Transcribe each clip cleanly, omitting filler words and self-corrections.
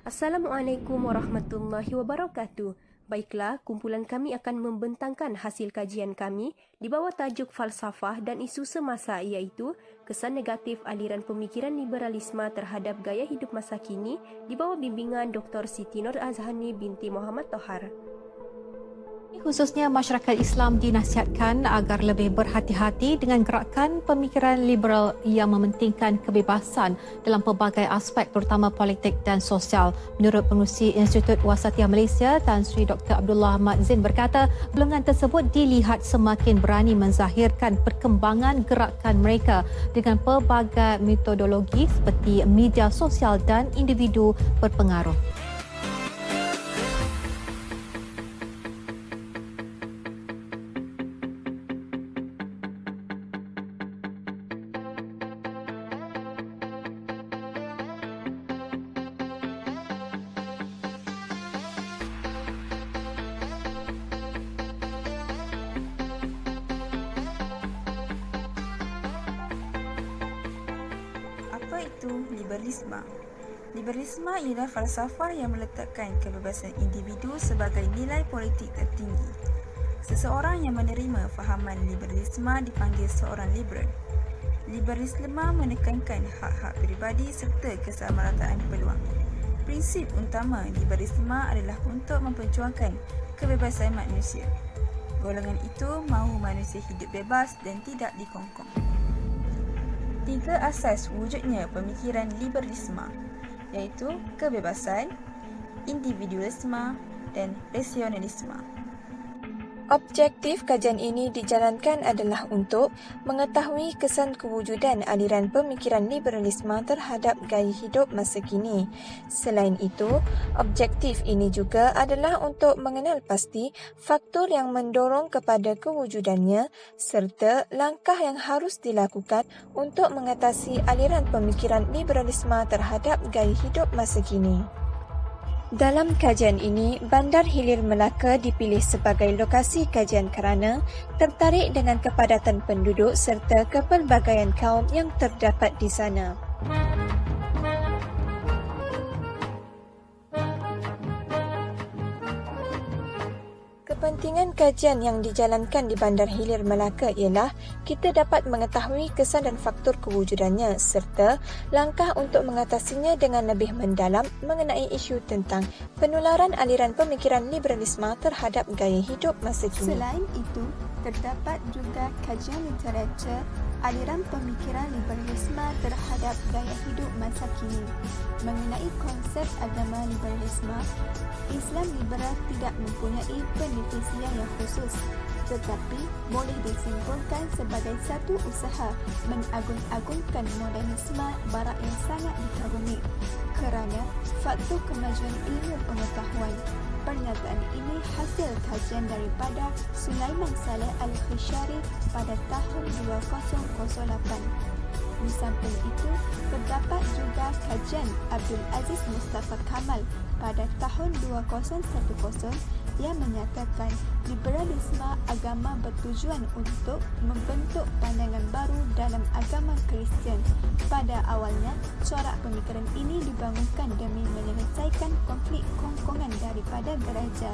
Assalamualaikum warahmatullahi wabarakatuh. Baiklah, kumpulan kami akan membentangkan hasil kajian kami di bawah tajuk falsafah dan isu semasa, iaitu kesan negatif aliran pemikiran liberalisme terhadap gaya hidup masa kini di bawah bimbingan Dr. Siti Nur Azhani binti Muhammad Tohar. Khususnya masyarakat Islam dinasihatkan agar lebih berhati-hati dengan gerakan pemikiran liberal yang mementingkan kebebasan dalam pelbagai aspek terutama politik dan sosial. Menurut Pengerusi Institut Wasatiyah Malaysia, Tan Sri Dr. Abdullah Ahmad Zain berkata, golongan tersebut dilihat semakin berani menzahirkan perkembangan gerakan mereka dengan pelbagai metodologi seperti media sosial dan individu berpengaruh. Apa itu liberalisme? Liberalisme ialah falsafah yang meletakkan kebebasan individu sebagai nilai politik tertinggi. Seseorang yang menerima fahaman liberalisme dipanggil seorang liberal. Liberalisme menekankan hak-hak peribadi serta kesamarataan peluang. Prinsip utama liberalisme adalah untuk memperjuangkan kebebasan manusia. Golongan itu mahu manusia hidup bebas dan tidak dikongkong. 3 asas wujudnya pemikiran liberalisme, iaitu kebebasan, individualisme dan rasionalisme. Objektif kajian ini dijalankan adalah untuk mengetahui kesan kewujudan aliran pemikiran liberalisme terhadap gaya hidup masa kini. Selain itu, objektif ini juga adalah untuk mengenal pasti faktor yang mendorong kepada kewujudannya serta langkah yang harus dilakukan untuk mengatasi aliran pemikiran liberalisme terhadap gaya hidup masa kini. Dalam kajian ini, Bandar Hilir Melaka dipilih sebagai lokasi kajian kerana tertarik dengan kepadatan penduduk serta kepelbagaian kaum yang terdapat di sana. Kepentingan kajian yang dijalankan di Bandar Hilir Melaka ialah kita dapat mengetahui kesan dan faktor kewujudannya serta langkah untuk mengatasinya dengan lebih mendalam mengenai isu tentang penularan aliran pemikiran liberalisme terhadap gaya hidup masa kini. Selain itu, terdapat juga kajian literatur aliran pemikiran liberalisme terhadap gaya hidup masa kini. Mengenai konsep agama liberalisme, Islam liberal tidak mempunyai pendefinisian yang khusus, tetapi boleh disimpulkan sebagai satu usaha mengagung-agungkan modernisme barat yang sangat dikagumi kerana faktor kemajuan ilmu pengetahuan. Pernyataan ini hasil kajian daripada Sulaiman Saleh Al-Khishari pada tahun 2008. Di samping itu, terdapat juga kajian Abdul Aziz Mustafa Kamal pada tahun 2010 yang menyatakan liberalisme agama bertujuan untuk membentuk pandangan baru dalam agama Kristian. Pada awalnya, corak pemikiran ini dibangunkan demi menyelesaikan konflik kongkongan daripada gereja.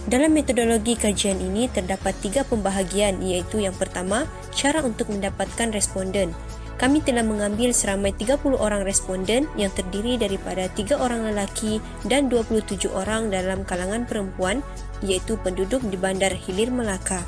Dalam metodologi kajian ini terdapat 3 pembahagian, iaitu yang pertama, cara untuk mendapatkan responden. Kami telah mengambil seramai 30 orang responden yang terdiri daripada 3 orang lelaki dan 27 orang dalam kalangan perempuan, iaitu penduduk di Bandar Hilir Melaka.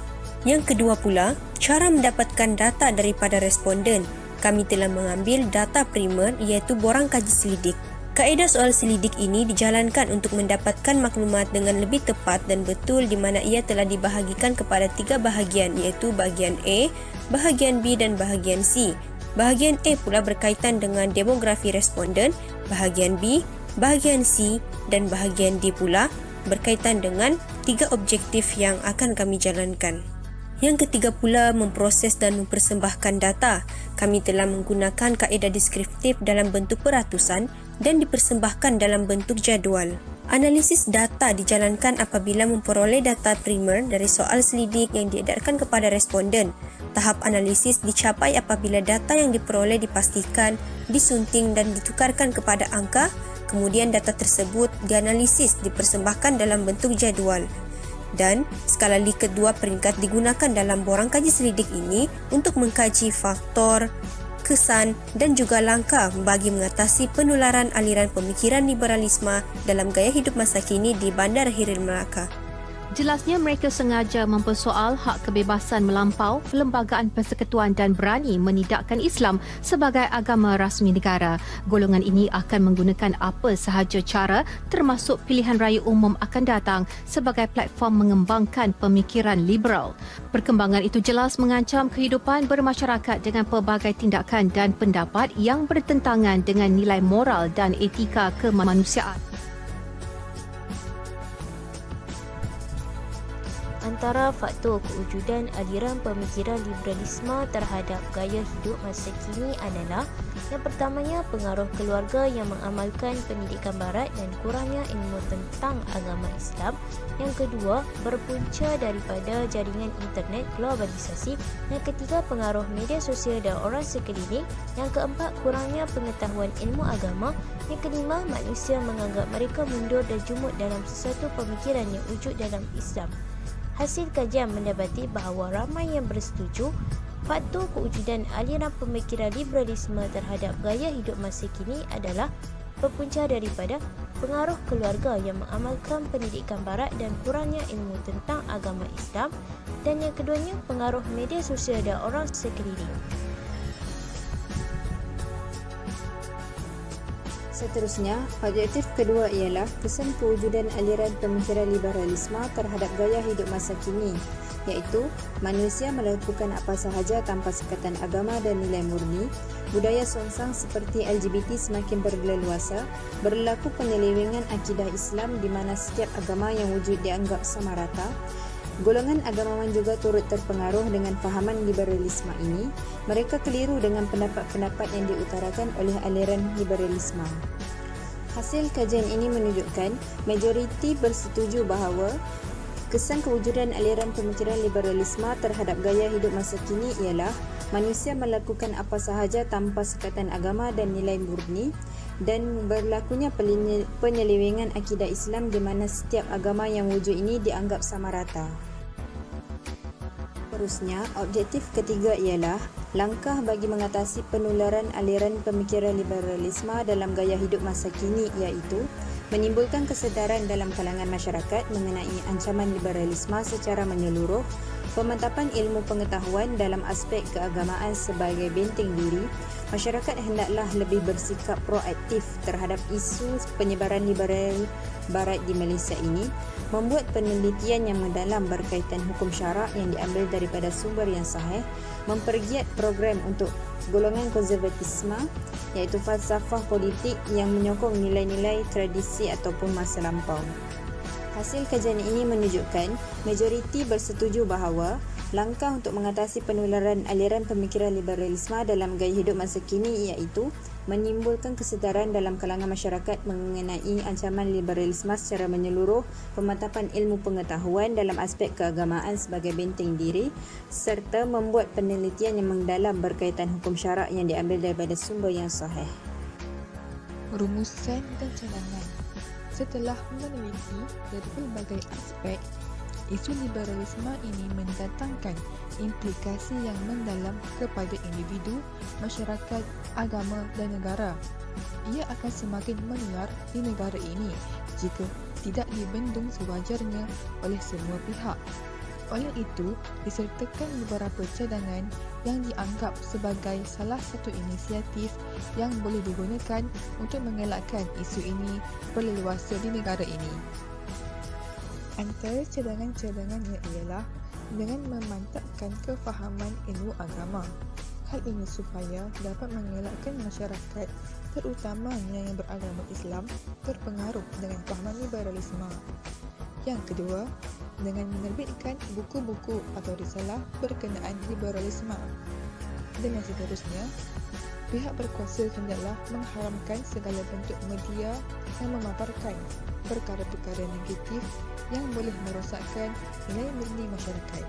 Yang kedua pula, cara mendapatkan data daripada responden. Kami telah mengambil data primer, iaitu borang kaji selidik. Kaedah soal selidik ini dijalankan untuk mendapatkan maklumat dengan lebih tepat dan betul di mana ia telah dibahagikan kepada 3 bahagian, iaitu bahagian A, bahagian B dan bahagian C. Bahagian A pula berkaitan dengan demografi responden, bahagian B, bahagian C dan bahagian D pula berkaitan dengan 3 objektif yang akan kami jalankan. Yang ketiga pula, memproses dan mempersembahkan data. Kami telah menggunakan kaedah deskriptif dalam bentuk peratusan dan dipersembahkan dalam bentuk jadual. Analisis data dijalankan apabila memperoleh data primer dari soal selidik yang diedarkan kepada responden. Tahap analisis dicapai apabila data yang diperoleh dipastikan, disunting dan ditukarkan kepada angka Kemudian data tersebut dianalisis dipersembahkan dalam bentuk jadual. Dan skala Likert 2 peringkat digunakan dalam borang kaji selidik ini untuk mengkaji faktor, kesan dan juga langkah bagi mengatasi penularan aliran pemikiran liberalisme dalam gaya hidup masa kini di Bandar Hiril Melaka. Jelasnya mereka sengaja mempersoal hak kebebasan melampau, Perlembagaan Persekutuan dan berani menidakkan Islam sebagai agama rasmi negara. Golongan ini akan menggunakan apa sahaja cara termasuk pilihan raya umum akan datang sebagai platform mengembangkan pemikiran liberal. Perkembangan itu jelas mengancam kehidupan bermasyarakat dengan pelbagai tindakan dan pendapat yang bertentangan dengan nilai moral dan etika kemanusiaan. Antara faktor kewujudan aliran pemikiran liberalisme terhadap gaya hidup masa kini adalah yang pertamanya pengaruh keluarga yang mengamalkan pendidikan barat dan kurangnya ilmu tentang agama Islam. Yang kedua, berpunca daripada jaringan internet globalisasi. Yang ketiga, pengaruh media sosial dan orang sekeliling. Yang keempat, kurangnya pengetahuan ilmu agama. Yang kelima, manusia menganggap mereka mundur dan jumud dalam sesuatu pemikiran yang wujud dalam Islam. Hasil kajian mendapati bahawa ramai yang bersetuju faktor kewujudan aliran pemikiran liberalisme terhadap gaya hidup masa kini adalah berpunca daripada pengaruh keluarga yang mengamalkan pendidikan barat dan kurangnya ilmu tentang agama Islam, dan yang keduanya pengaruh media sosial dan orang sekeliling. Seterusnya, objektif kedua ialah kesan kewujudan aliran pemikiran liberalisme terhadap gaya hidup masa kini, iaitu manusia melakukan apa sahaja tanpa sekatan agama dan nilai murni, budaya songsang seperti LGBT semakin berleluasa, berlaku penyelewengan akidah Islam di mana setiap agama yang wujud dianggap sama rata. Golongan agamawan juga turut terpengaruh dengan fahaman liberalisme ini. Mereka keliru dengan pendapat-pendapat yang diutarakan oleh aliran liberalisme. Hasil kajian ini menunjukkan majoriti bersetuju bahawa kesan kewujudan aliran pemikiran liberalisme terhadap gaya hidup masa kini ialah manusia melakukan apa sahaja tanpa sekatan agama dan nilai murni, dan berlakunya penyelewengan akidah Islam di mana setiap agama yang wujud ini dianggap sama rata. Seterusnya, objektif ketiga ialah langkah bagi mengatasi penularan aliran pemikiran liberalisme dalam gaya hidup masa kini, iaitu menimbulkan kesedaran dalam kalangan masyarakat mengenai ancaman liberalisme secara menyeluruh, pemantapan ilmu pengetahuan dalam aspek keagamaan sebagai benteng diri. Masyarakat hendaklah lebih bersikap proaktif terhadap isu penyebaran liberal barat di Malaysia ini, membuat penelitian yang mendalam berkaitan hukum syarak yang diambil daripada sumber yang sahih, mempergiat program untuk golongan konservatisme, iaitu falsafah politik yang menyokong nilai-nilai tradisi ataupun masa lampau. Hasil kajian ini menunjukkan majoriti bersetuju bahawa langkah untuk mengatasi penularan aliran pemikiran liberalisme dalam gaya hidup masa kini iaitu menimbulkan kesedaran dalam kalangan masyarakat mengenai ancaman liberalisme secara menyeluruh, pemantapan ilmu pengetahuan dalam aspek keagamaan sebagai benteng diri, serta membuat penelitian yang mendalam berkaitan hukum syarak yang diambil daripada sumber yang sahih. Rumusan dan cadangan. Setelah meneliti dari pelbagai aspek, isu liberalisme ini mendatangkan implikasi yang mendalam kepada individu, masyarakat, agama dan negara. Ia akan semakin menular di negara ini jika tidak dibendung sewajarnya oleh semua pihak. Oleh itu, disertakan beberapa cadangan yang dianggap sebagai salah satu inisiatif yang boleh digunakan untuk mengelakkan isu ini berleluasa di negara ini. Antara cadangan-cadangannya ialah dengan memantapkan kefahaman ilmu agama. Hal ini supaya dapat mengelakkan masyarakat, terutamanya yang beragama Islam, terpengaruh dengan fahaman liberalisme. Yang kedua, dengan menerbitkan buku-buku atau risalah berkenaan liberalisme. Dan yang seterusnya, pihak berkuasa hendaklah mengharamkan segala bentuk media yang memaparkan perkara-perkara negatif yang boleh merosakkan nilai murni masyarakat.